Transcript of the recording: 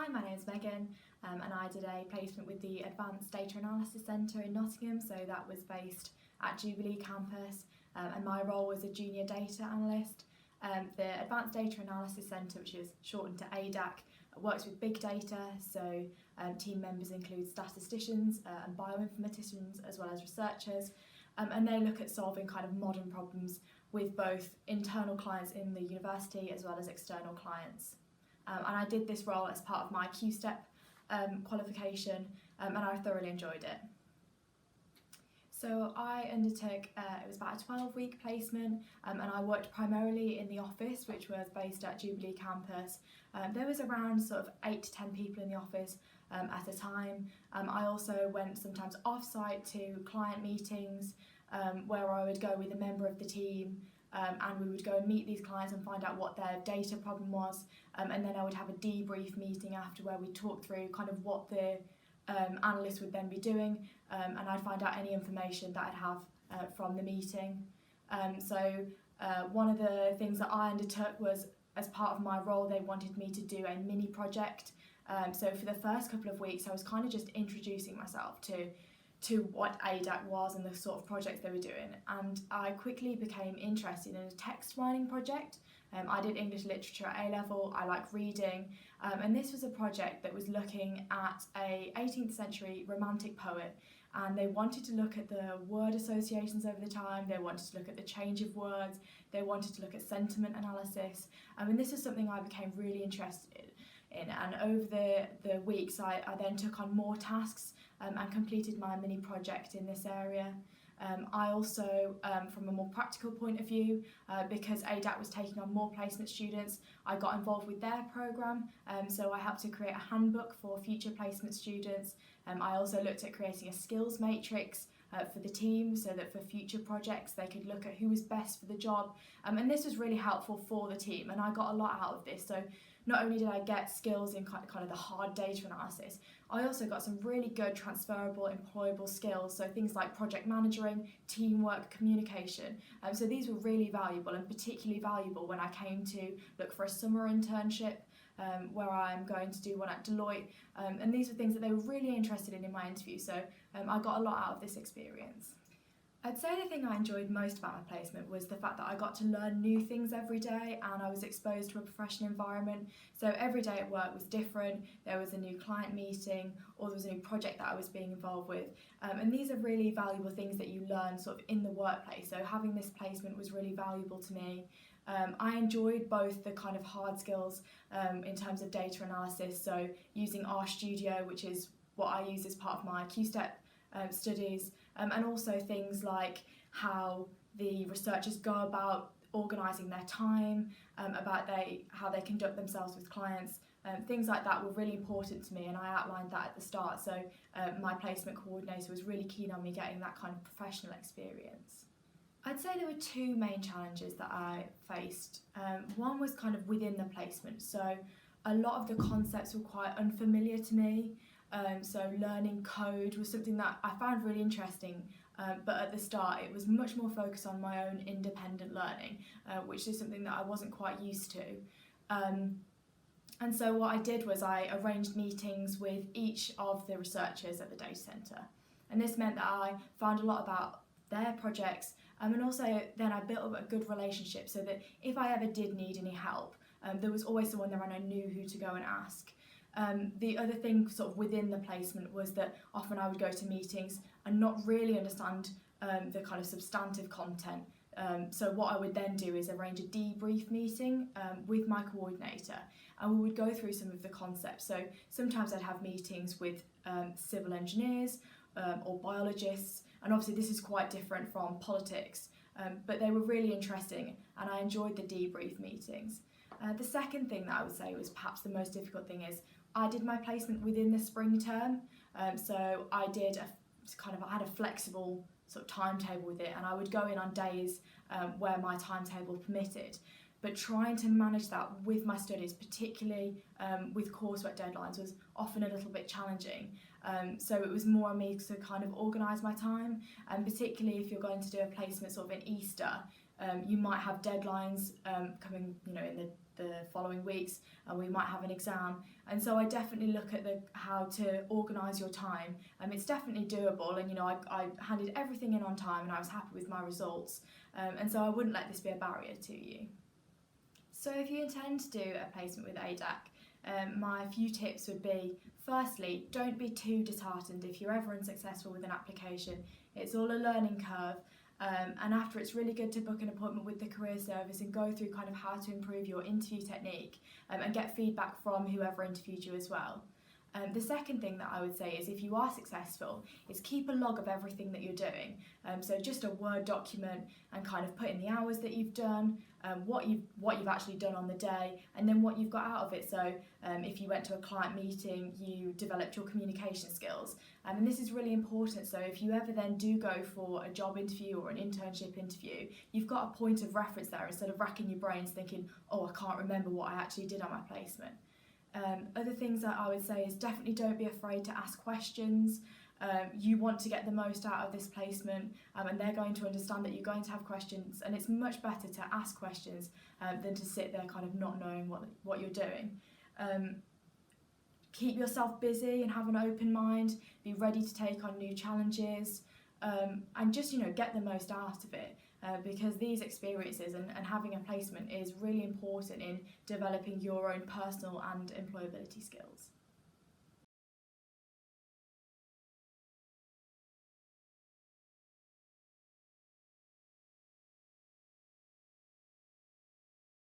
Hi, my name is Megan and I did a placement with the Advanced Data Analysis Centre in Nottingham, so that was based at Jubilee campus, and my role was a Junior Data Analyst. The Advanced Data Analysis Centre, which is shortened to ADAC, works with big data, so team members include statisticians and bioinformaticians as well as researchers, and they look at solving kind of modern problems with both internal clients in the university as well as external clients. And I did this role as part of my Q-Step qualification, and I thoroughly enjoyed it. So I undertook, it was about a 12-week placement, and I worked primarily in the office, which was based at Jubilee campus. There was around sort of 8 to 10 people in the office at a time. I also went sometimes off-site to client meetings, where I would go with a member of the team, and we would go and meet these clients and find out what their data problem was, and then I would have a debrief meeting after where we talk through kind of what the analyst would then be doing, and I'd find out any information that I'd have from the meeting. So one of the things that I undertook was, as part of my role, they wanted me to do a mini project. So for the first couple of weeks I was kind of just introducing myself to what ADAC was and the sort of projects they were doing, and I quickly became interested in a text mining project. I did English literature at A-level, I like reading, and this was a project that was looking at a 18th century romantic poet, and they wanted to look at the word associations over the time, they wanted to look at the change of words, they wanted to look at sentiment analysis, and this is something I became really interested in, and over the weeks I then took on more tasks and completed my mini project in this area. I also, from a more practical point of view, because ADAC was taking on more placement students, I got involved with their programme, so I helped to create a handbook for future placement students. I also looked at creating a skills matrix for the team so that for future projects they could look at who was best for the job, and this was really helpful for the team, and I got a lot out of this. So not only did I get skills in kind of the hard data analysis, I also got some really good transferable employable skills, so things like project managing, teamwork, communication. So these were really valuable, and particularly valuable when I came to look for a summer internship, where I'm going to do one at Deloitte, and these were things that they were really interested in my interview, so I got a lot out of this experience. I'd say the thing I enjoyed most about my placement was the fact that I got to learn new things every day, and I was exposed to a professional environment. So every day at work was different, there was a new client meeting or there was a new project that I was being involved with, and these are really valuable things that you learn sort of in the workplace, so having this placement was really valuable to me. I enjoyed both the kind of hard skills in terms of data analysis, so using RStudio, which is what I use as part of my Q-Step studies, and also things like how the researchers go about organising their time, about how they conduct themselves with clients. Things like that were really important to me, and I outlined that at the start, so my placement coordinator was really keen on me getting that kind of professional experience. I'd say there were two main challenges that I faced. One was kind of within the placement, so a lot of the concepts were quite unfamiliar to me. So learning code was something that I found really interesting, but at the start it was much more focused on my own independent learning, which is something that I wasn't quite used to. And so what I did was I arranged meetings with each of the researchers at the data centre, and this meant that I found a lot about their projects, and also then I built up a good relationship so that if I ever did need any help, there was always someone there and I knew who to go and ask. The other thing sort of within the placement was that often I would go to meetings and not really understand the kind of substantive content. So what I would then do is arrange a debrief meeting with my coordinator, and we would go through some of the concepts. So sometimes I'd have meetings with civil engineers or biologists, and obviously this is quite different from politics, but they were really interesting and I enjoyed the debrief meetings. The second thing that I would say was perhaps the most difficult thing is I did my placement within the spring term, so I had a flexible sort of timetable with it, and I would go in on days where my timetable permitted, but trying to manage that with my studies, particularly with coursework deadlines, was often a little bit challenging. So it was more on me to kind of organise my time, and particularly if you're going to do a placement sort of in Easter, you might have deadlines coming, in the following weeks, and we might have an exam. And so I definitely look at how to organise your time. It's definitely doable, and I handed everything in on time and I was happy with my results. And so I wouldn't let this be a barrier to you. So if you intend to do a placement with ADAC, my few tips would be, firstly, don't be too disheartened if you're ever unsuccessful with an application. It's all a learning curve. And after, it's really good to book an appointment with the career service and go through kind of how to improve your interview technique, and get feedback from whoever interviewed you as well. The second thing that I would say is, if you are successful, is keep a log of everything that you're doing. So just a Word document, and kind of put in the hours that you've done, what you've actually done on the day, and then what you've got out of it. So if you went to a client meeting, you developed your communication skills. And this is really important. So if you ever then do go for a job interview or an internship interview, you've got a point of reference there, instead of racking your brains thinking, oh, I can't remember what I actually did on my placement. Other things that I would say is, definitely don't be afraid to ask questions. You want to get the most out of this placement, and they're going to understand that you're going to have questions, and it's much better to ask questions than to sit there kind of not knowing what you're doing. Keep yourself busy and have an open mind, be ready to take on new challenges, and just get the most out of it. Because these experiences and having a placement is really important in developing your own personal and employability skills.